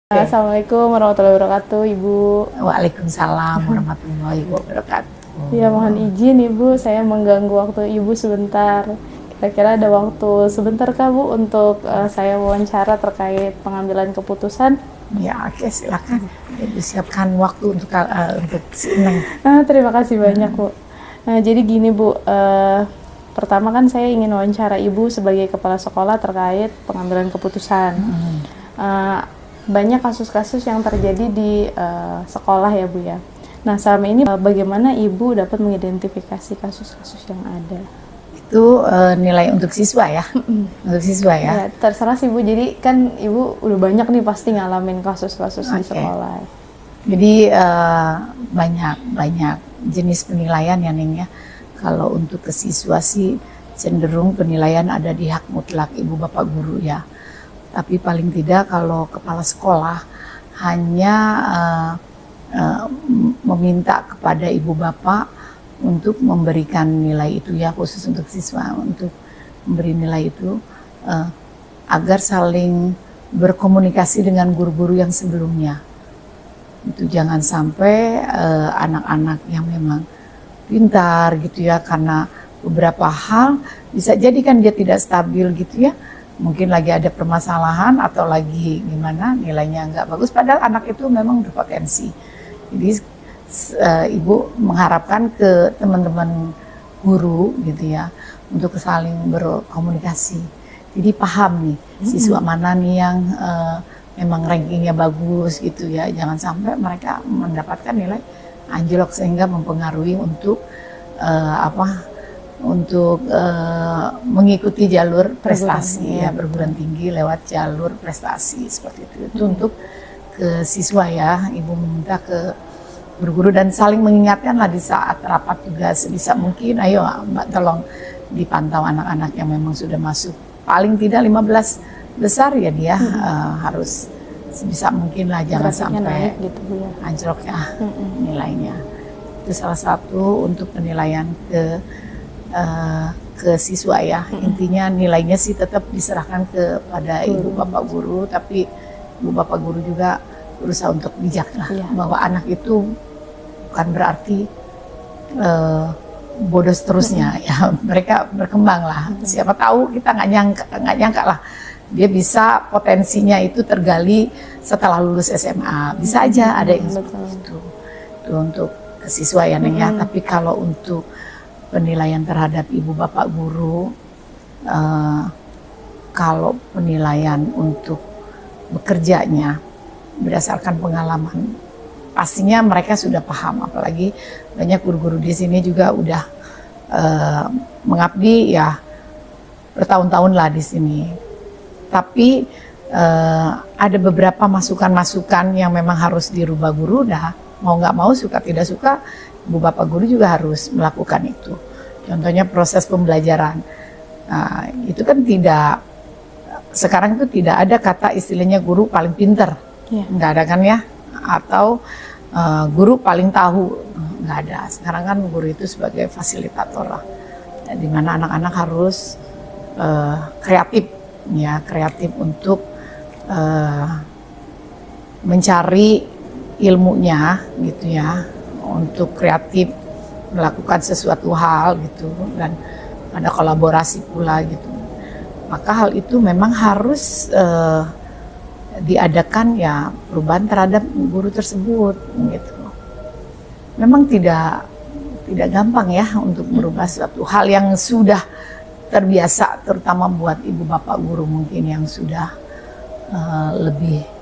Assalamualaikum warahmatullahi wabarakatuh, Ibu. Waalaikumsalam warahmatullahi wabarakatuh. Ya, mohon izin Ibu, saya mengganggu waktu Ibu sebentar. Kira-kira ada waktu sebentar kah Bu untuk saya wawancara terkait pengambilan keputusan? Ya, oke, silakan. Ibu siapkan waktu untuk Neng. Terima kasih banyak Bu. Nah, jadi gini Bu, pertama kan saya ingin wawancara Ibu sebagai kepala sekolah terkait pengambilan keputusan. Banyak kasus-kasus yang terjadi di sekolah ya Bu ya. Nah, selama ini bagaimana Ibu dapat mengidentifikasi kasus-kasus yang ada? Itu nilai untuk siswa ya? Untuk siswa ya? Ya, terserah sih Bu, jadi kan Ibu udah banyak nih pasti ngalamin kasus-kasus di sekolah. Jadi banyak jenis penilaian ya Neng ya. Kalau untuk ke siswa sih cenderung penilaian ada di hak mutlak Ibu Bapak Guru ya. Tapi paling tidak kalau kepala sekolah hanya meminta kepada ibu bapak untuk memberikan nilai itu ya, khusus untuk siswa, untuk memberi nilai itu agar saling berkomunikasi dengan guru-guru yang sebelumnya. Itu jangan sampai anak-anak yang memang pintar gitu ya, karena beberapa hal bisa jadi kan dia tidak stabil gitu ya. Mungkin lagi ada permasalahan atau lagi gimana nilainya nggak bagus, padahal anak itu memang berpotensi. Jadi ibu mengharapkan ke teman-teman guru gitu ya untuk saling berkomunikasi. Jadi paham nih siswa mana nih yang memang rankingnya bagus gitu ya, jangan sampai mereka mendapatkan nilai anjlok sehingga mempengaruhi untuk mengikuti jalur prestasi ya, perguruan tinggi lewat jalur prestasi seperti itu. Itu untuk ke siswa ya, ibu meminta ke guru-guru dan saling mengingatkan lah di saat rapat juga sebisa mungkin. Ayo Mbak, tolong dipantau anak-anak yang memang sudah masuk paling tidak 15 besar ya dia harus sebisa mungkin lah, jangan sampai gitu, ya. anjlok ya nilainya. Itu salah satu untuk penilaian ke siswa ya. Intinya nilainya sih tetap diserahkan kepada ibu bapak guru, tapi ibu bapak guru juga berusaha untuk bijak lah, bahwa anak itu bukan berarti bodoh seterusnya ya. Mereka berkembang lah, siapa tahu kita nggak nyangka lah dia bisa potensinya itu tergali setelah lulus SMA, bisa aja ada yang seperti itu. Itu untuk ke siswa ya Neng ya. Tapi kalau untuk penilaian terhadap ibu bapak guru, kalau penilaian untuk bekerjanya berdasarkan pengalaman, pastinya mereka sudah paham. Apalagi banyak guru-guru di sini juga udah mengabdi ya bertahun-tahun lah di sini. Tapi ada beberapa masukan-masukan yang memang harus dirubah guru, dah mau nggak mau, suka tidak suka, ibu bapak guru juga harus melakukan itu. Contohnya proses pembelajaran. Nah, itu kan sekarang itu tidak ada kata istilahnya guru paling pinter. Nggak ada kan ya? Atau guru paling tahu. Nggak ada. Sekarang kan guru itu sebagai fasilitator lah. Di mana anak-anak harus kreatif ya, kreatif untuk mencari ilmunya gitu ya, untuk kreatif melakukan sesuatu hal gitu, dan ada kolaborasi pula gitu. Maka hal itu memang harus diadakan ya, perubahan terhadap guru tersebut gitu. Memang tidak gampang ya untuk merubah suatu hal yang sudah terbiasa, terutama buat ibu bapak guru mungkin yang sudah lebih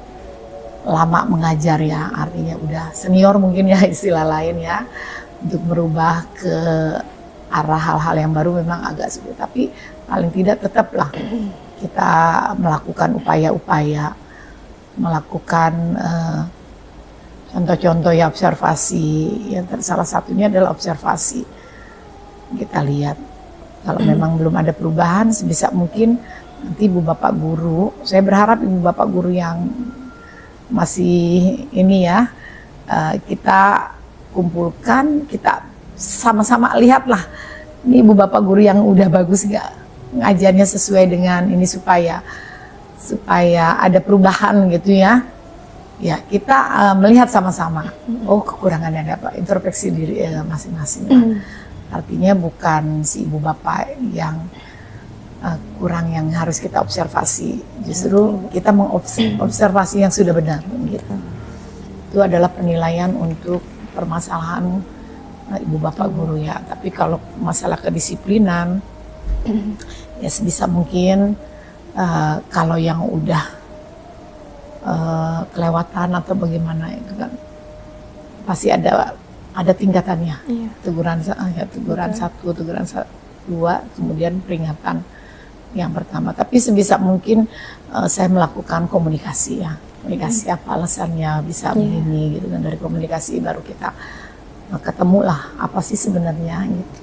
lama mengajar ya, artinya udah senior mungkin ya istilah lain ya, untuk merubah ke arah hal-hal yang baru memang agak sulit. Tapi paling tidak tetaplah kita melakukan upaya-upaya, melakukan contoh-contoh ya, observasi. Yang salah satunya adalah observasi. Kita lihat kalau memang belum ada perubahan, sebisa mungkin nanti ibu bapak guru, saya berharap ibu bapak guru yang masih ini ya, kita kumpulkan, kita sama-sama lihatlah ini ibu bapak guru yang udah bagus nggak ngajarnya sesuai dengan ini, supaya ada perubahan gitu ya. ya kita melihat sama-sama, oh kekurangannya ada apa, introspeksi diri masing-masing. Artinya bukan si ibu bapak yang kurang yang harus kita observasi, justru kita mengobservasi yang sudah benar gitu. Itu adalah penilaian untuk permasalahan ibu bapak guru ya. Tapi kalau masalah kedisiplinan ya sebisa mungkin kalau yang udah kelewatan atau bagaimana itu kan pasti ada tingkatannya. Teguran teguran satu, teguran dua, kemudian peringatan yang pertama. Tapi sebisa mungkin saya melakukan komunikasi ya, komunikasi apa alasannya bisa begini gitu kan. Dari komunikasi baru kita ketemu lah apa sih sebenarnya gitu.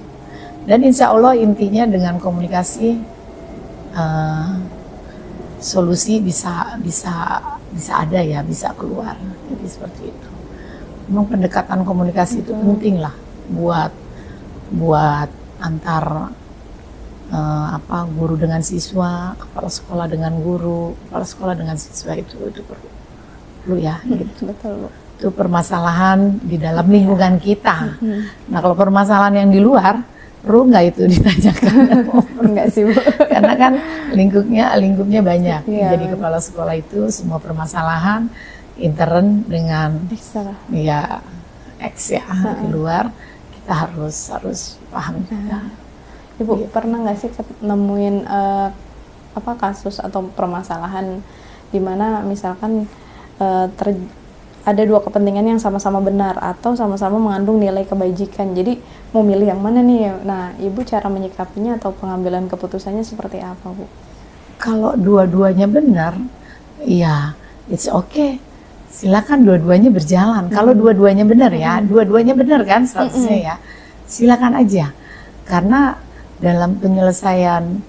Dan insya Allah intinya dengan komunikasi solusi bisa ada ya, bisa keluar. Jadi seperti itu. Memang pendekatan komunikasi itu penting lah buat antar guru dengan siswa, kepala sekolah dengan guru, kepala sekolah dengan siswa itu perlu ya gitu. Betul, Bu. Itu permasalahan di dalam lingkungan kita. Nah kalau permasalahan yang di luar perlu nggak itu ditanyakan? Enggak sih, Bu. Karena kan lingkupnya banyak. Jadi kepala sekolah itu semua permasalahan intern dengan ya X ya di luar kita harus paham juga. Ibu pernah nggak sih nemuin kasus atau permasalahan di mana misalkan ada dua kepentingan yang sama-sama benar atau sama-sama mengandung nilai kebajikan, jadi mau milih yang mana nih? Nah, Ibu cara menyikapinya atau pengambilan keputusannya seperti apa, Bu? Kalau dua-duanya benar, ya it's okay, silakan dua-duanya berjalan. Kalau dua-duanya benar ya, dua-duanya benar kan statusnya ya, silakan aja. Karena dalam penyelesaian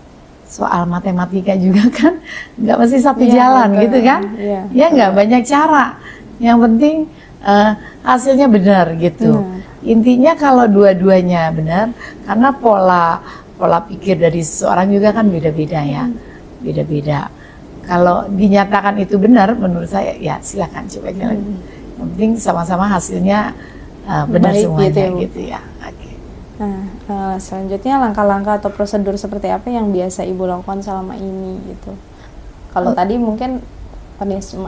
soal matematika juga kan nggak mesti satu jalan gitu kan, ya nggak banyak cara. Yang penting hasilnya benar gitu. Intinya kalau dua-duanya benar, karena pola pikir dari seseorang juga kan beda-beda ya, beda-beda. Kalau dinyatakan itu benar, menurut saya ya silakan coba jalan. Yang penting sama-sama hasilnya benar baik semuanya gitu ya. Nah, selanjutnya langkah-langkah atau prosedur seperti apa yang biasa Ibu lakukan selama ini gitu? Kalau tadi mungkin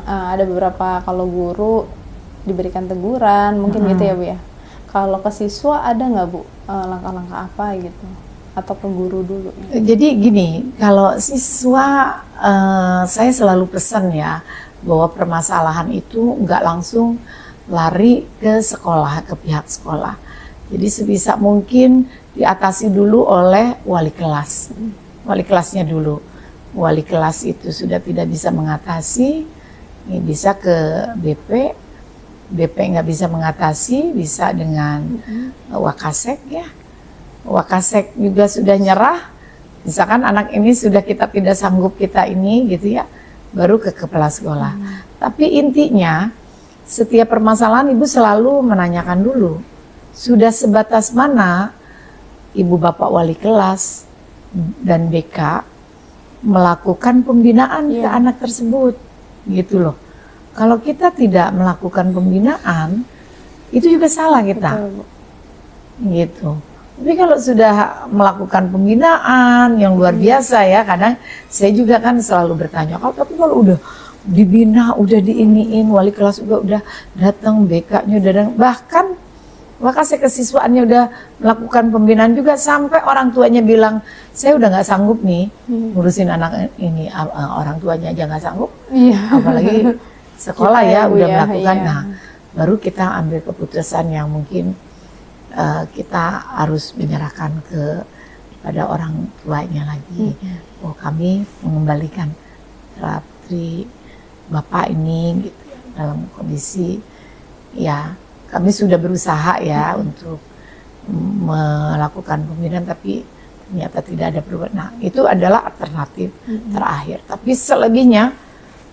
ada beberapa, kalau guru diberikan teguran mungkin gitu ya Bu ya. Kalau ke siswa ada nggak Bu langkah-langkah apa gitu? Atau ke guru dulu? Jadi gini, kalau siswa saya selalu pesan ya bahwa permasalahan itu nggak langsung lari ke sekolah, ke pihak sekolah. Jadi sebisa mungkin diatasi dulu oleh wali kelas. Wali kelasnya dulu. Wali kelas itu sudah tidak bisa mengatasi, bisa ke BP. BP nggak bisa mengatasi, bisa dengan Wakasek ya. Wakasek juga sudah nyerah. Misalkan anak ini sudah kita tidak sanggup kita ini gitu ya, baru ke kepala sekolah. Tapi intinya setiap permasalahan Ibu selalu menanyakan dulu. Sudah sebatas mana Ibu Bapak wali kelas dan BK melakukan pembinaan ke anak tersebut, gitu loh. Kalau kita tidak melakukan pembinaan, itu juga salah kita. Betul. Gitu. Tapi kalau sudah melakukan pembinaan yang luar biasa ya, kadang saya juga kan selalu bertanya, tapi kalau udah dibina, udah diiniin, wali kelas juga udah datang, BK-nya udah datang, bahkan Wakasek kesiswaannya udah melakukan pembinaan juga, sampai orang tuanya bilang, saya udah nggak sanggup nih ngurusin anak ini, orang tuanya aja nggak sanggup, apalagi sekolah ya udah melakukan. Nah, baru kita ambil keputusan yang mungkin kita harus menyerahkan pada orang tuanya lagi. Oh, kami mengembalikan Ratri Bapak ini gitu, dalam kondisi ya kami sudah berusaha ya untuk melakukan pembinaan, tapi ternyata tidak ada perubahan. Nah, itu adalah alternatif terakhir. Tapi selebihnya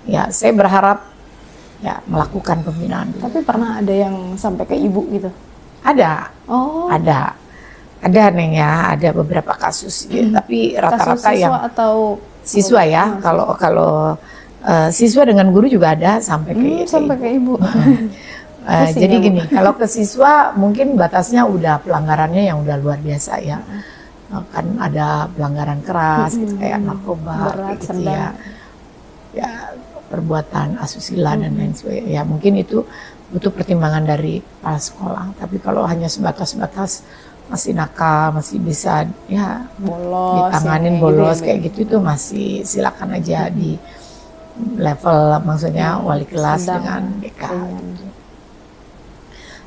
ya saya berharap ya melakukan pembinaan. Tapi pernah ada yang sampai ke Ibu gitu? Ada. Oh. Ada Neng ya, ada beberapa kasus ya, tapi rata-rata yang atau siswa ya. Kalau Siswa dengan guru juga ada sampai ke sampai ke ibu. Jadi gini, kalau ke siswa mungkin batasnya udah pelanggarannya yang udah luar biasa ya. Kan ada pelanggaran keras gitu, kayak narkoba Berat, gitu ya. Ya perbuatan asusila dan lain sebagainya. Ya mungkin itu butuh pertimbangan dari kepala sekolah. Tapi kalau hanya sebatas-batas masih nakal, masih bisa ya Bolos, ditanganin ya, bolos gitu ya, kayak gitu itu masih silakan aja di level maksudnya wali kelas sedang, dengan BK gitu.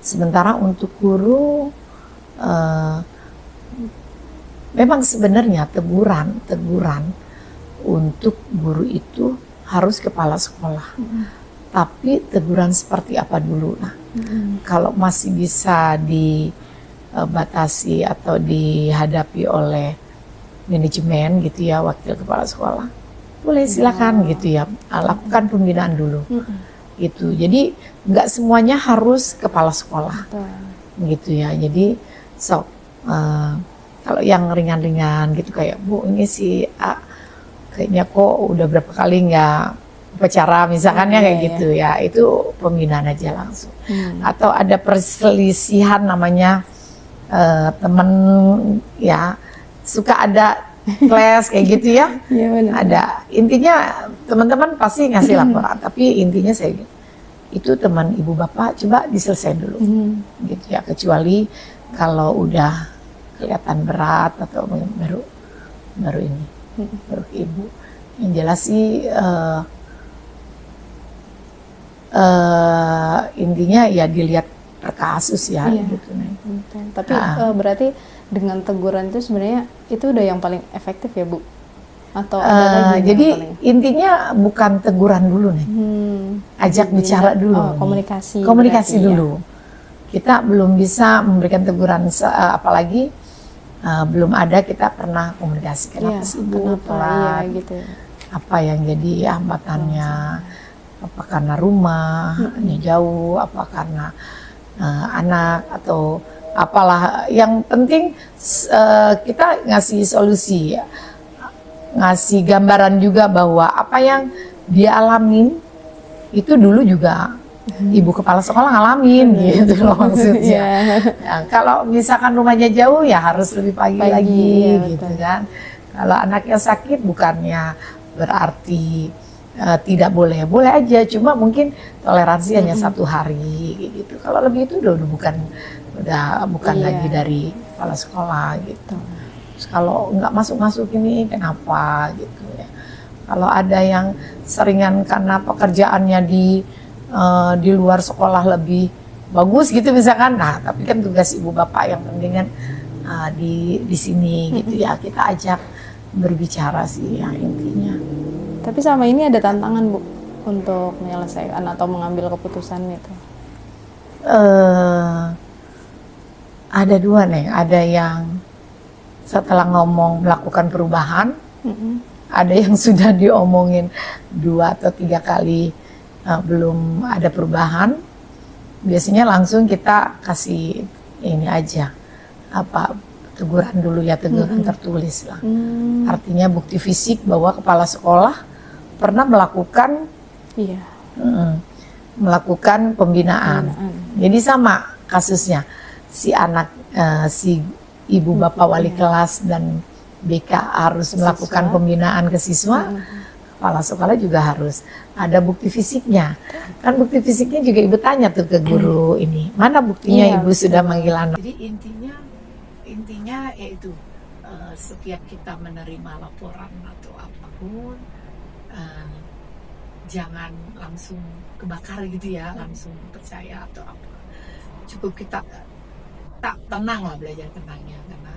Sementara untuk guru memang sebenarnya teguran untuk guru itu harus kepala sekolah. Tapi teguran seperti apa dulu? Nah, kalau masih bisa dibatasi atau dihadapi oleh manajemen gitu ya, wakil kepala sekolah, boleh silakan gitu ya, lakukan pembinaan dulu. Gitu. Jadi nggak semuanya harus kepala sekolah. Gitu ya. Jadi kalau yang ringan-ringan gitu kayak Bu ini si A kayaknya kok udah berapa kali nggak upacara misalkan ya kayak gitu ya, itu pembinaan aja langsung. Atau ada perselisihan namanya temen ya suka ada kelas kayak gitu ya. Ada intinya teman-teman pasti ngasih laporan, tapi intinya saya itu teman ibu bapak coba diselesaikan dulu gitu ya, kecuali kalau udah kelihatan berat atau baru ini baru ke ibu. Yang jelas sih intinya ya dilihat per kasus ya gitu nih. Tapi berarti dengan teguran itu sebenarnya itu udah yang paling efektif ya Bu? Atau ada lagi? Jadi intinya bukan teguran dulu nih, ajak bicara dulu, komunikasi dulu. Kita belum bisa memberikan teguran, apalagi belum ada kita pernah komunikasi kenapa sih Bu telat, gitu. Apa yang jadi hambatannya, apa karena rumahnya jauh, apa karena anak atau apalah, yang penting kita ngasih solusi ya, ngasih gambaran juga bahwa apa yang dia alamin itu dulu juga ibu kepala sekolah ngalamin gitu loh maksudnya. Nah, kalau misalkan rumahnya jauh ya harus lebih pagi lagi gitu kan. Kalau anaknya sakit bukannya berarti tidak boleh, boleh aja, cuma mungkin toleransi hanya 1 hari gitu. Kalau lebih itu udah bukan lagi dari kepala sekolah gitu. Terus kalau nggak masuk ini kenapa gitu ya. Kalau ada yang seringan karena pekerjaannya di luar sekolah lebih bagus gitu misalkan, nah tapi kan tugas ibu bapak yang penting kan di sini gitu ya, kita ajak berbicara sih ya intinya. Tapi sama ini ada tantangan Bu untuk menyelesaikan atau mengambil keputusan itu? Ada 2 nih, ada yang setelah ngomong melakukan perubahan, ada yang sudah diomongin 2 atau 3 kali belum ada perubahan. Biasanya langsung kita kasih ini aja, apa teguran dulu ya, teguran tertulis lah. Artinya bukti fisik bahwa kepala sekolah pernah melakukan melakukan pembinaan. Jadi sama kasusnya, si anak si ibu bapak wali kelas dan BK harus melakukan pembinaan ke siswa, kepala sekolah juga harus ada bukti fisiknya. Kan bukti fisiknya juga ibu tanya tuh ke guru ini, mana buktinya ibu sudah manggil anak. Jadi intinya yaitu setiap kita menerima laporan atau apapun, jangan langsung kebakar gitu ya, langsung percaya atau apa. Cukup kita tak tenang lah, belajar tenangnya, karena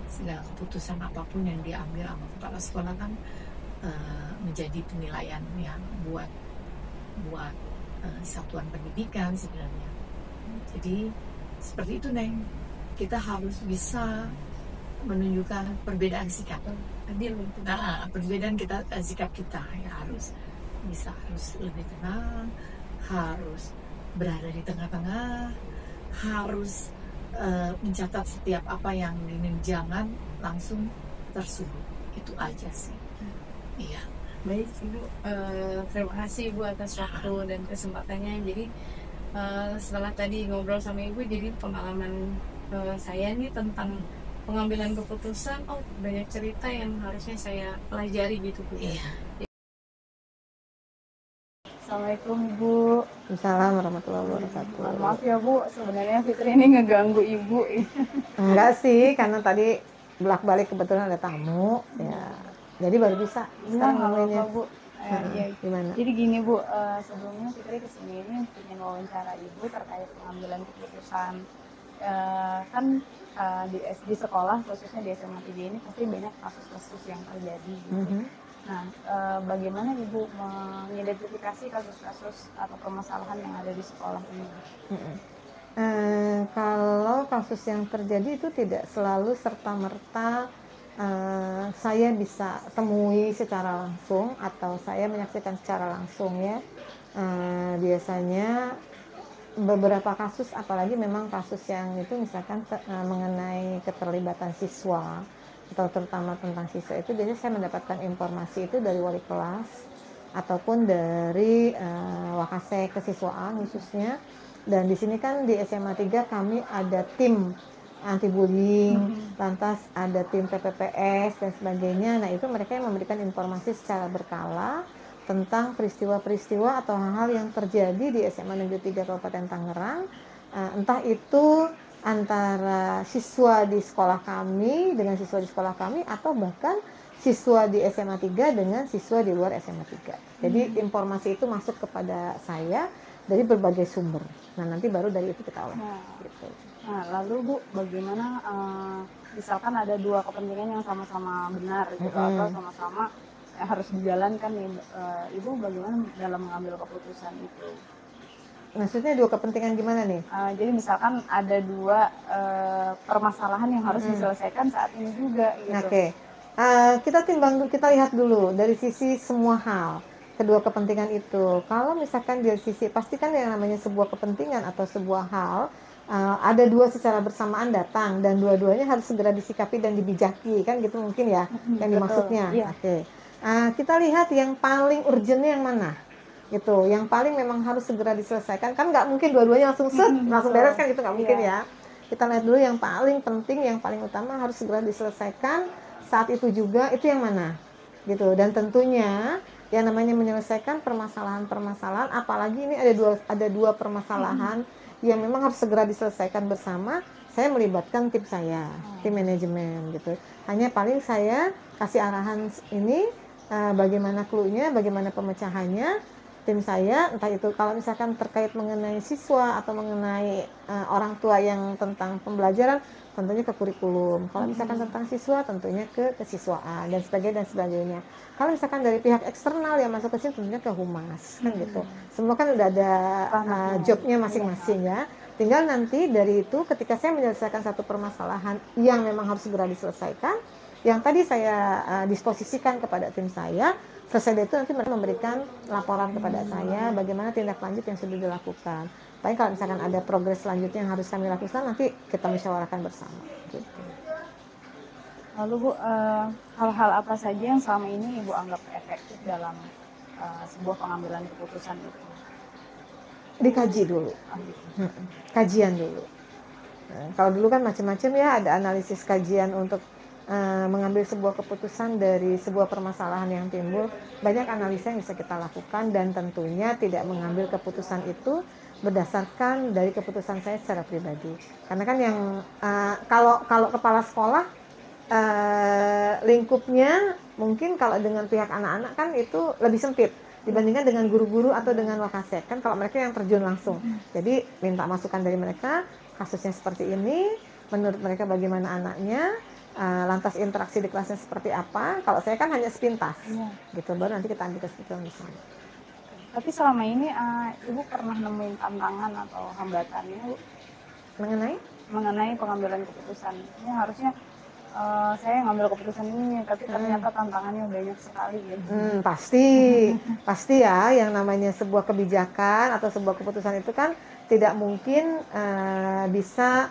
segala keputusan apapun yang diambil sama kepala sekolah kan menjadi penilaian yang buat satuan pendidikan sebenarnya. Jadi seperti itu Neng, kita harus bisa menunjukkan perbedaan sikap. Nah, perbedaan sikap kita ya harus lebih tenang, harus berada di tengah-tengah, harus mencatat setiap apa yang ingin, jangan langsung tersudut. Itu aja sih. Iya. Baik, Ibu. Terima kasih Ibu atas waktu dan kesempatannya. Jadi setelah tadi ngobrol sama Ibu, jadi pengalaman saya nih tentang pengambilan keputusan, oh banyak cerita yang harusnya saya pelajari gitu Bu. Iya. Assalamualaikum Ibu. Assalamualaikum warahmatullahi wabarakatuh. Mohon maaf ya Bu, sebenarnya Fitri ini ngeganggu Ibu. Enggak sih, karena tadi bolak-balik kebetulan ada tamu, ya. Jadi baru bisa sekarang Nggak namanya. apa-apa Bu. Iya. Gimana? Jadi gini Bu, sebelumnya Fitri kesini ini ingin wawancara Ibu terkait pengambilan keputusan. Kan di sekolah, khususnya di SMA 3 ini pasti banyak kasus-kasus yang terjadi gitu. Nah, bagaimana Ibu mengidentifikasi kasus-kasus atau permasalahan yang ada di sekolah ini? Kalau kasus yang terjadi itu tidak selalu serta-merta saya bisa temui secara langsung atau saya menyaksikan secara langsung ya. Biasanya beberapa kasus, apalagi memang kasus yang itu misalkan mengenai keterlibatan siswa atau terutama tentang siswa, itu biasanya saya mendapatkan informasi itu dari wali kelas ataupun dari wakasek kesiswaan khususnya. Dan di sini kan di SMA 3 kami ada tim anti bullying, lantas ada tim PPPS dan sebagainya. Nah, itu mereka yang memberikan informasi secara berkala tentang peristiwa-peristiwa atau hal-hal yang terjadi di SMA Negeri 3 Kabupaten Tangerang, entah itu antara siswa di sekolah kami dengan siswa di sekolah kami, atau bahkan siswa di SMA 3 dengan siswa di luar SMA 3. Jadi informasi itu masuk kepada saya dari berbagai sumber. Nah, nanti baru dari itu kita olah. Gitu. Nah, lalu Bu, bagaimana misalkan ada dua kepentingan yang sama-sama benar gitu, atau sama-sama harus dijalankan nih, Ibu bagaimana dalam mengambil keputusan itu? Maksudnya dua kepentingan gimana nih? Jadi misalkan ada dua permasalahan yang harus diselesaikan saat ini juga gitu. Oke. Kita timbang, kita lihat dulu dari sisi semua hal kedua kepentingan itu. Kalau misalkan dari sisi, pastikan yang namanya sebuah kepentingan atau sebuah hal ada dua secara bersamaan datang dan dua-duanya harus segera disikapi dan dibijaki, kan gitu mungkin ya yang dimaksudnya. Iya. Oke. Kita lihat yang paling urgentnya yang mana gitu, yang paling memang harus segera diselesaikan. Kan nggak mungkin dua-duanya langsung langsung beres kan, gitu nggak mungkin ya. Kita lihat dulu yang paling penting, yang paling utama harus segera diselesaikan saat itu juga, itu yang mana gitu. Dan tentunya yang namanya menyelesaikan permasalahan-permasalahan, apalagi ini ada dua permasalahan yang memang harus segera diselesaikan bersama, saya melibatkan tim saya, tim manajemen gitu. Hanya paling saya kasih arahan ini, bagaimana clue-nya, bagaimana pemecahannya. Tim saya, entah itu kalau misalkan terkait mengenai siswa atau mengenai orang tua yang tentang pembelajaran, tentunya ke kurikulum. Kalau misalkan tentang siswa, tentunya ke kesiswaan dan sebagainya. Kalau misalkan dari pihak eksternal yang masuk ke sini, tentunya ke humas, kan gitu. Semua kan udah ada jobnya masing-masing ya. Tinggal nanti dari itu, ketika saya menyelesaikan satu permasalahan yang memang harus segera diselesaikan, yang tadi saya disposisikan kepada tim saya, selesai dari itu nanti mereka memberikan laporan kepada saya bagaimana tindak lanjut yang sudah dilakukan. Tapi kalau misalkan ada progres selanjutnya yang harus kami lakukan, nanti kita musyawarahkan bersama. Gitu. Lalu Bu, hal-hal apa saja yang selama ini Ibu anggap efektif dalam sebuah pengambilan keputusan itu? Dikaji dulu, kajian dulu. Nah, kalau dulu kan macam-macam ya, ada analisis kajian untuk mengambil sebuah keputusan dari sebuah permasalahan yang timbul. Banyak analisa yang bisa kita lakukan, dan tentunya tidak mengambil keputusan itu berdasarkan dari keputusan saya secara pribadi. Karena kan yang kalau kepala sekolah lingkupnya mungkin kalau dengan pihak anak-anak kan itu lebih sempit dibandingkan dengan guru-guru atau dengan wakasek, kan kalau mereka yang terjun langsung. Jadi minta masukan dari mereka, kasusnya seperti ini, menurut mereka bagaimana anaknya, lantas interaksi di kelasnya seperti apa. Kalau saya kan hanya sepintas, gitu, baru nanti kita ambil kesimpulan di sana. Tapi selama ini Ibu pernah nemuin tantangan atau hambatannya Bu? Mengenai pengambilan keputusan. Ini harusnya saya ngambil keputusan ini, tapi ternyata tantangannya banyak sekali ya. Pasti ya, yang namanya sebuah kebijakan atau sebuah keputusan itu kan tidak mungkin bisa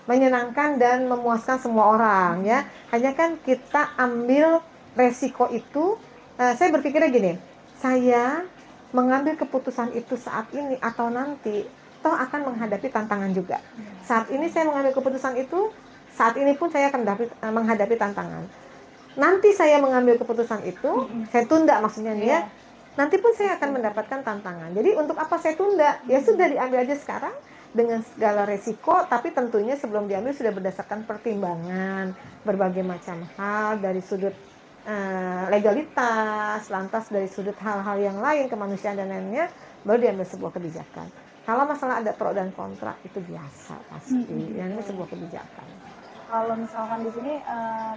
menyenangkan dan memuaskan semua orang ya. Hanya kan kita ambil resiko itu saya berpikirnya gini, saya mengambil keputusan itu saat ini atau nanti, toh akan menghadapi tantangan juga. Saat ini saya mengambil keputusan itu, saat ini pun saya akan menghadapi tantangan. Nanti saya mengambil keputusan itu, saya tunda maksudnya nih ya, nanti pun saya akan mendapatkan tantangan. Jadi untuk apa saya tunda? Ya sudah diambil aja sekarang dengan segala resiko, tapi tentunya sebelum diambil sudah berdasarkan pertimbangan berbagai macam hal dari sudut legalitas, lantas dari sudut hal-hal yang lain, kemanusiaan dan lainnya, baru diambil sebuah kebijakan. Kalau masalah ada pro dan kontra itu biasa pasti, yang ini sebuah kebijakan. Kalau misalkan di sini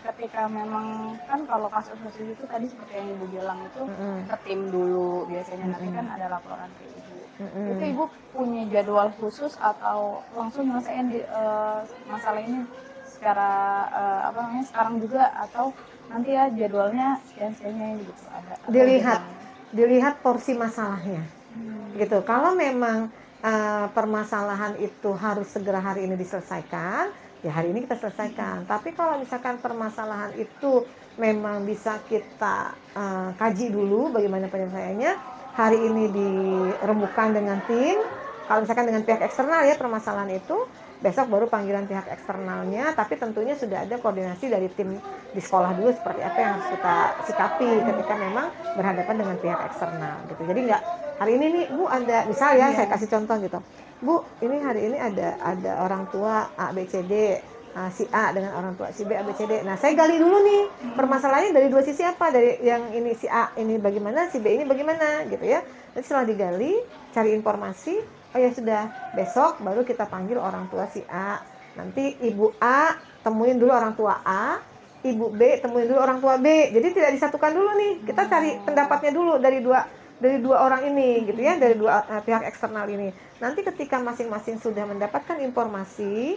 ketika memang kan kalau kasus-kasus itu tadi seperti yang Ibu bilang itu ke tim dulu biasanya, nanti kan ada laporan ke Ibu. Itu Ibu punya jadwal khusus atau langsung nyelesain masalah ini secara sekarang juga, atau nanti ya jadwalnya sekian-sekiannya gitu ada? Dilihat porsi masalahnya. Gitu. Kalau memang permasalahan itu harus segera hari ini diselesaikan, ya hari ini kita selesaikan. Tapi kalau misalkan permasalahan itu memang bisa kita kaji dulu bagaimana penyelesaiannya, hari ini dirembukan dengan tim. Kalau misalkan dengan pihak eksternal ya permasalahan itu, besok baru panggilan pihak eksternalnya, tapi tentunya sudah ada koordinasi dari tim di sekolah dulu seperti apa yang harus kita sikapi ketika memang berhadapan dengan pihak eksternal gitu. Jadi nggak hari ini nih Bu ada, misal ya saya kasih contoh gitu, Bu ini hari ini ada orang tua A B C D, si A dengan orang tua si B A B C D. Nah saya gali dulu nih permasalahannya dari dua sisi apa, dari yang ini si A ini bagaimana, si B ini bagaimana gitu ya. Nanti setelah digali, cari informasi, oh ya sudah, besok baru kita panggil orang tua si A. Nanti Ibu A temuin dulu orang tua A, Ibu B temuin dulu orang tua B. Jadi tidak disatukan dulu nih, kita cari pendapatnya dulu dari dua orang ini gitu ya, dari dua pihak eksternal ini. Nanti ketika masing-masing sudah mendapatkan informasi,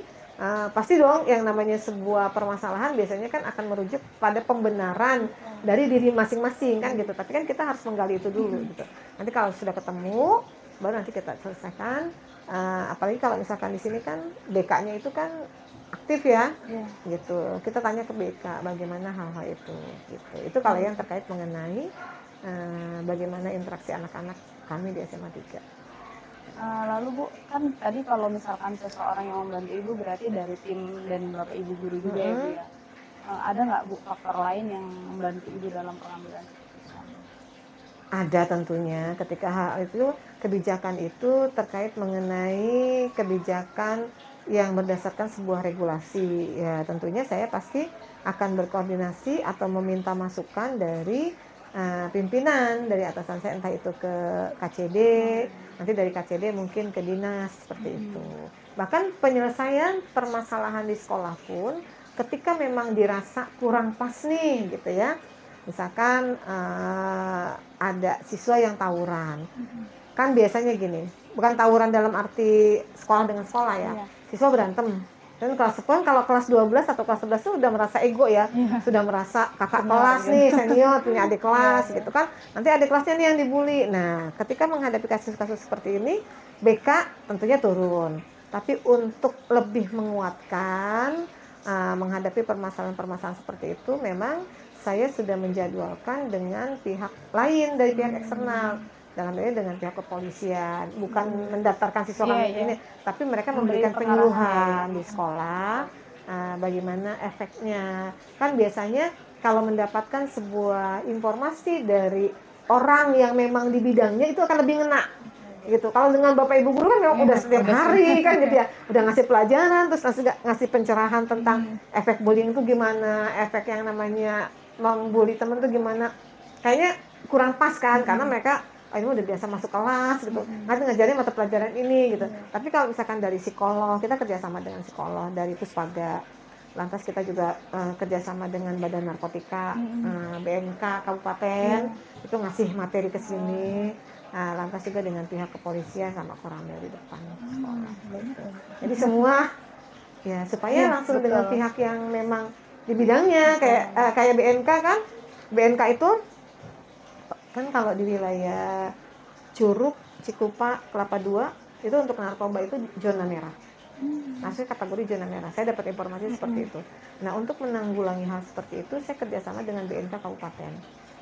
pasti dong yang namanya sebuah permasalahan biasanya kan akan merujuk pada pembenaran dari diri masing-masing kan gitu. Tapi kan kita harus menggali itu dulu gitu. Nanti kalau sudah ketemu, baru nanti kita selesaikan. Apalagi kalau misalkan di sini kan BK-nya itu kan aktif ya, gitu. Kita tanya ke BK bagaimana hal-hal itu, gitu. Itu kalau yang terkait mengenai bagaimana interaksi anak-anak kami di SMA 3. Lalu Bu, kan tadi kalau misalkan seseorang yang membantu Ibu berarti dari tim dan Bapak Ibu guru juga ya Bu ya. Ada nggak Bu faktor lain yang membantu Ibu dalam pengambilan keputusan? Ada tentunya, ketika hal itu kebijakan itu terkait mengenai kebijakan yang berdasarkan sebuah regulasi, ya tentunya saya pasti akan berkoordinasi atau meminta masukan dari pimpinan, dari atasan saya, entah itu ke KCD, nanti dari KCD mungkin ke dinas, seperti itu. Bahkan penyelesaian permasalahan di sekolah pun ketika memang dirasa kurang pas nih gitu ya, misalkan ada siswa yang tawuran, kan biasanya gini, bukan tawuran dalam arti sekolah dengan sekolah ya, siswa berantem. Dan kelas 10 kalau kelas 12 atau kelas 11 itu udah merasa ego ya, sudah merasa kakak kelas nih, senior, punya adik kelas gitu kan. Nanti adik kelasnya nih yang dibully. Nah, ketika menghadapi kasus-kasus seperti ini, BK tentunya turun. Tapi untuk lebih menguatkan menghadapi permasalahan-permasalahan seperti itu, memang saya sudah menjadwalkan dengan pihak lain dari pihak eksternal. Dalam ini dengan pihak kepolisian, bukan mendaftarkan siswa ini, tapi mereka memberikan penyuluhan di sekolah, bagaimana efeknya. Kan biasanya kalau mendapatkan sebuah informasi dari orang yang memang di bidangnya itu akan lebih ngena gitu. Kalau dengan Bapak Ibu guru kan memang udah setiap hari kan gitu ya, udah ngasih pelajaran, terus ngasih pencerahan tentang efek bullying itu gimana, efek yang namanya membuli teman itu gimana. Kayaknya kurang pas kan, karena mereka ini udah biasa masuk kelas gitu, nanti ngajarin mata pelajaran ini gitu. Tapi kalau misalkan dari psikolog, kita kerjasama dengan psikolog dari Puspaga, lantas kita juga kerjasama dengan Badan Narkotika, BNK Kabupaten, itu ngasih materi ke sini, lantas juga dengan pihak kepolisian sama Koramil di depan sekolah. Jadi semua ya supaya langsung dengan pihak yang memang di bidangnya, kayak BNK kan, BNK itu kan kalau di wilayah Curug, Cikupa, Kelapa II itu untuk narkoba itu zona merah. Maksudnya kategori zona merah. Saya dapat informasi seperti itu. Nah, untuk menanggulangi hal seperti itu, saya kerjasama dengan BNK Kabupaten.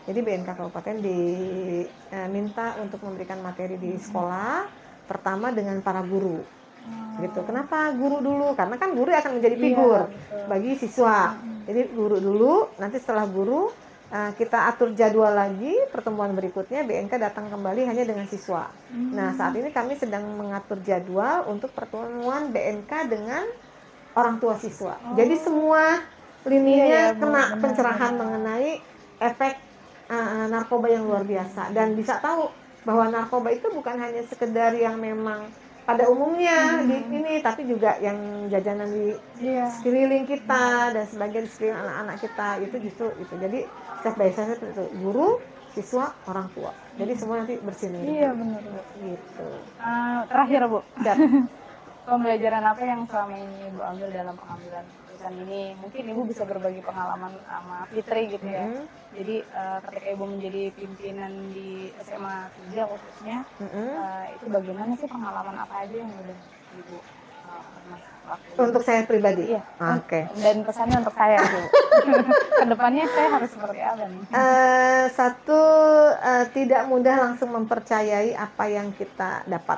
Jadi BNK Kabupaten diminta untuk memberikan materi di sekolah, pertama dengan para guru. Gitu. Kenapa guru dulu? Karena kan guru akan menjadi figur bagi siswa. Jadi guru dulu, nanti setelah guru kita atur jadwal lagi pertemuan berikutnya BNK datang kembali hanya dengan siswa. Nah, saat ini kami sedang mengatur jadwal untuk pertemuan BNK dengan orang tua siswa. Jadi semua lininya kena pencerahan mengenai efek narkoba yang luar biasa, dan bisa tahu bahwa narkoba itu bukan hanya sekedar yang memang pada umumnya di ini, tapi juga yang jajanan di sekeliling kita dan sebagian di sekeliling anak-anak kita itu justru itu. Jadi step by step itu guru, siswa, orang tua. Jadi semua nanti bersinergi. Iya benar. Gitu. Terakhir Bu, pembelajaran apa yang selama ini Ibu ambil dalam pengambilan keputusan ini? Mungkin Ibu bisa berbagi pengalaman sama Fitri gitu ya. Jadi ketika Ibu menjadi pimpinan di SMA 3 khususnya, itu bagaimana sih, pengalaman apa aja yang udah Ibu pernah lakukan? Untuk saya pribadi? Iya. Oke. Dan pesannya untuk saya Bu. Kedepannya saya harus seperti apa nih? Satu, tidak mudah langsung mempercayai apa yang kita dapat.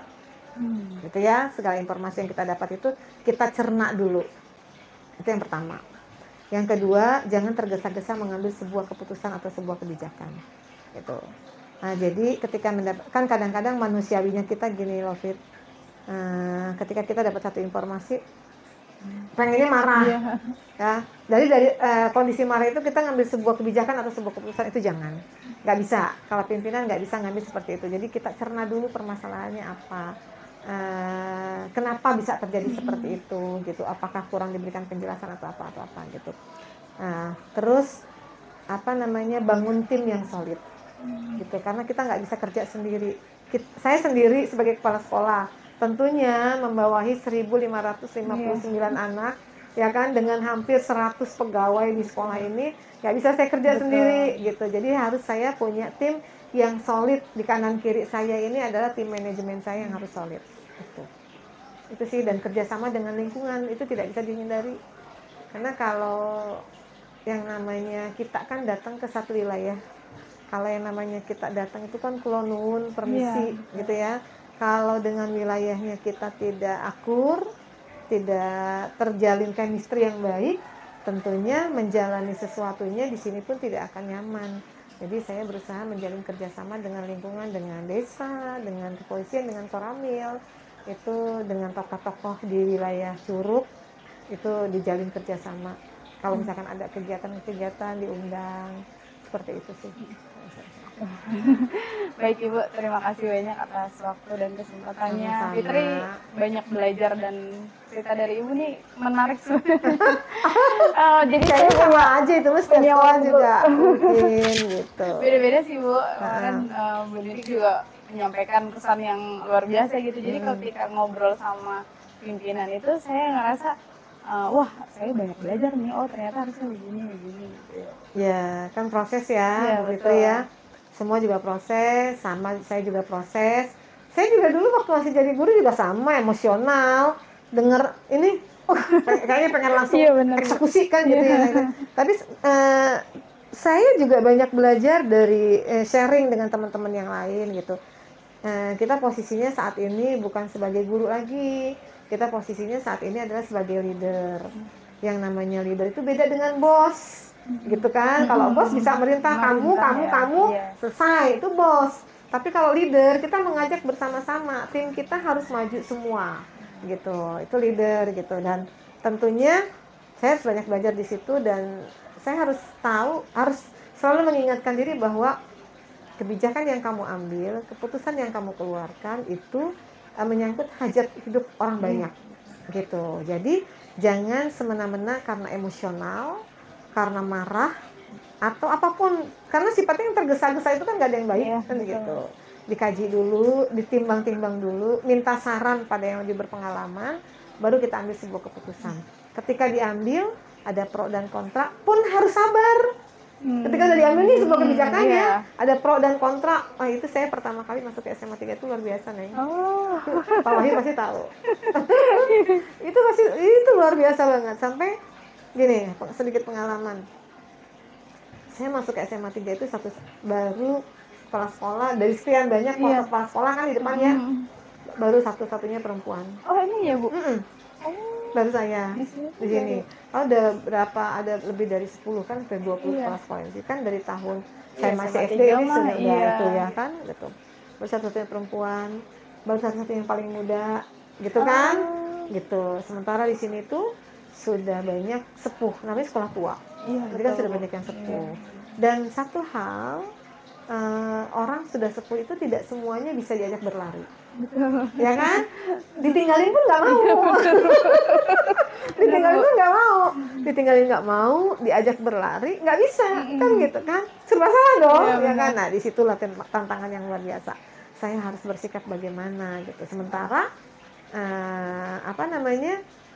Gitu ya, segala informasi yang kita dapat itu kita cerna dulu. Itu yang pertama. Yang kedua, jangan tergesa-gesa mengambil sebuah keputusan atau sebuah kebijakan. Gitu. Nah, jadi ketika kan kadang-kadang manusiawinya kita gini loh, Fit. Ketika kita dapat satu informasi, pengennya marah. Ya, dari kondisi marah itu kita ngambil sebuah kebijakan atau sebuah keputusan, itu jangan. Nggak bisa. Kalau pimpinan nggak bisa ngambil seperti itu. Jadi kita cerna dulu permasalahannya apa. Kenapa bisa terjadi seperti itu gitu, apakah kurang diberikan penjelasan atau apa gitu. Terus bangun tim yang solid gitu, karena kita nggak bisa kerja sendiri. Saya sendiri sebagai kepala sekolah tentunya membawahi 1.559 anak ya kan, dengan hampir 100 pegawai di sekolah ini, nggak bisa saya kerja sendiri gitu. Jadi harus saya punya tim yang solid. Di kanan kiri saya ini adalah tim manajemen saya yang harus solid. Itu sih, dan kerjasama dengan lingkungan itu tidak bisa dihindari. Karena kalau yang namanya kita kan datang ke satu wilayah, kalau yang namanya kita datang itu kan kula nuwun permisi gitu ya. Kalau dengan wilayahnya kita tidak akur, tidak terjalin chemistry yang baik, tentunya menjalani sesuatunya di sini pun tidak akan nyaman. Jadi saya berusaha menjalin kerjasama dengan lingkungan, dengan desa, dengan kepolisian, dengan Koramil, itu dengan tokoh-tokoh di wilayah Curug, itu dijalin kerjasama. Kalau misalkan ada kegiatan-kegiatan diundang, seperti itu sih. Baik Ibu, terima kasih banyak atas waktu dan kesempatannya. Sama-sama. Fitri banyak belajar dan cerita dari Ibu nih menarik sebenarnya. Jadi Saya sama aja itu, mas punya sekolah waktu. juga mungkin gitu. Beda-beda sih Bu. Kemarin Bu Didik juga menyampaikan pesan yang luar biasa gitu. Jadi ketika ngobrol sama pimpinan itu saya ngerasa wah, saya banyak belajar nih. Oh, ternyata harusnya begini gitu. Ya, kan proses ya, begitu ya. Semua juga proses, sama saya juga proses. Saya juga dulu waktu masih jadi guru juga sama, emosional. Dengar ini, kayaknya pengen langsung eksekusi kan gitu ya. Tapi saya juga banyak belajar dari sharing dengan teman-teman yang lain gitu. Kita posisinya saat ini bukan sebagai guru lagi. Kita posisinya saat ini adalah sebagai leader. Yang namanya leader itu beda dengan bos. Gitu kan, kalau bos bisa merintah kamu selesai, itu bos. Tapi kalau leader kita mengajak bersama-sama, tim kita harus maju semua gitu, itu leader gitu. Dan tentunya saya harus banyak belajar di situ, dan saya harus tahu, harus selalu mengingatkan diri bahwa kebijakan yang kamu ambil, keputusan yang kamu keluarkan itu menyangkut hajat hidup orang banyak gitu. Jadi jangan semena-mena karena emosional, karena marah, atau apapun, karena sifatnya yang tergesa-gesa itu kan gak ada yang baik kan gitu. Dikaji dulu, ditimbang-timbang dulu, minta saran pada yang lebih berpengalaman, baru kita ambil sebuah keputusan. Ketika diambil ada pro dan kontra, pun harus sabar. Ketika sudah diambil nih sebuah kebijakannya, ada pro dan kontra. Itu saya pertama kali masuk ke SMA 3 itu luar biasa nih. Pak Wahyu pasti tahu. itu luar biasa banget. Sampai gini, sedikit pengalaman. saya masuk ke SMA 3 itu baru kepala sekolah dari sekian banyak kepala sekolah kan di depan ya, baru satu-satunya perempuan. Oh ini ya Bu? Baru saya di sini. Oh, ada lebih dari 10 kan, sampai 20 kepala sekolah sih kan dari tahun saya masih SD ini sudah itu ya kan gitu. Baru satu-satunya perempuan, baru satu-satunya yang paling muda gitu kan, gitu. Sementara di sini tuh sudah banyak sepuh, namanya sekolah tua. Jadi kan sudah banyak yang sepuh. Dan satu hal, orang sudah sepuh itu tidak semuanya bisa diajak berlari. Ya kan? Ditinggalin pun nggak mau. Ditinggalin nggak mau, diajak berlari nggak bisa, kan gitu kan? Serba salah dong, ya kan? Nah, disitulah tantangan yang luar biasa. Saya harus bersikap bagaimana gitu. Sementara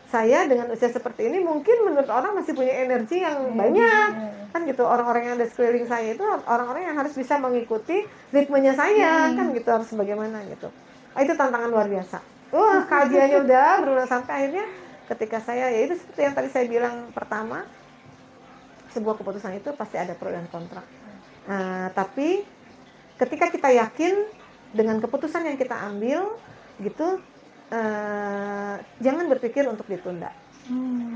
saya dengan usia seperti ini mungkin menurut orang masih punya energi yang banyak, kan gitu. Orang-orang yang ada sekeliling saya itu orang-orang yang harus bisa mengikuti ritmenya saya, kan gitu, harus bagaimana gitu. Itu tantangan luar biasa. Wah, kajiannya udah berulang sampai akhirnya ketika saya, ya itu seperti yang tadi saya bilang pertama, sebuah keputusan itu pasti ada pro dan kontra. Tapi ketika kita yakin dengan keputusan yang kita ambil gitu, jangan berpikir untuk ditunda.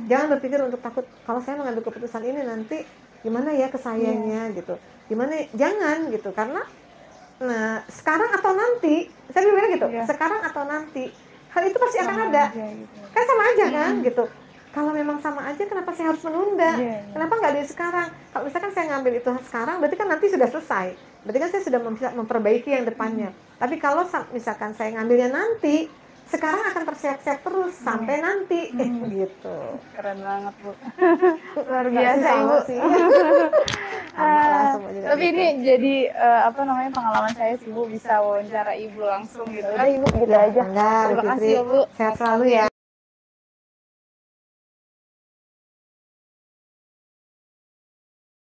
Jangan berpikir untuk takut, kalau saya mengambil keputusan ini nanti gimana ya ke sayanya gitu. Gimana? Jangan gitu, karena sekarang atau nanti, saya bilang gitu, sekarang atau nanti hal itu pasti akan ada. Kan sama aja kan gitu. Kalau memang sama aja, kenapa saya harus menunda? Kenapa nggak dari sekarang? Kalau misalkan saya ngambil itu sekarang, berarti kan nanti sudah selesai. Berarti kan saya sudah memperbaiki yang depannya. Tapi kalau misalkan saya ngambilnya nanti, sekarang akan tersiap-siap terus sampai nanti, gitu. Keren banget Bu. Luar biasa Ibu. Tapi ini jadi pengalaman saya sih Bu, bisa wawancara Ibu langsung gitu. Udah Ibu gitu aja. Terima kasih Bu. Sehat selalu ya.